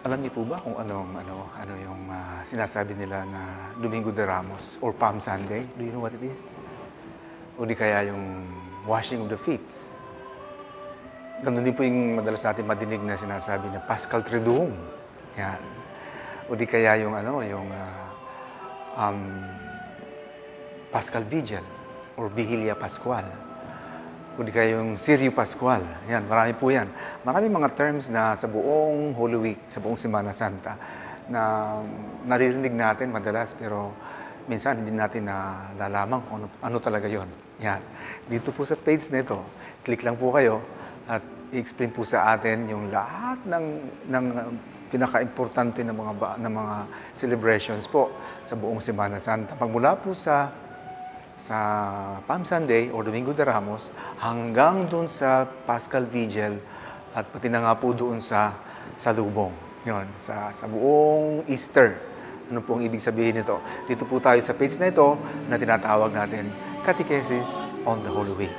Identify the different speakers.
Speaker 1: Alam niyo po ba kung ano yung sinasabi nila na Domingo de Ramos or Palm Sunday? Do you know what it is? O di kaya yung washing of the feet. Ganun din po yung madalas natin madinig na sinasabi na Paschal Triduum. Yan. O di kaya yung Paschal Vigil or Vigilia Pascual. O di kaya yung Sirio Pascual. Yan, marami po yan. Marami mga terms na sa buong Holy Week, sa buong Semana Santa, na naririnig natin madalas, pero minsan hindi natin nalalaman kung ano talaga yon. Yan. Dito po sa page na ito, click lang po kayo at i-explain po sa atin yung lahat ng pinaka-importante ng mga celebrations po sa buong Semana Santa. Pagmula po sa Palm Sunday or Domingo de Ramos hanggang doon sa Paschal Vigil at pati na nga po doon sa Salubong. Yun, sa buong Easter. Ano po ang ibig sabihin nito? Dito po tayo sa page na ito na tinatawag natin Catechesis on the Holy Week.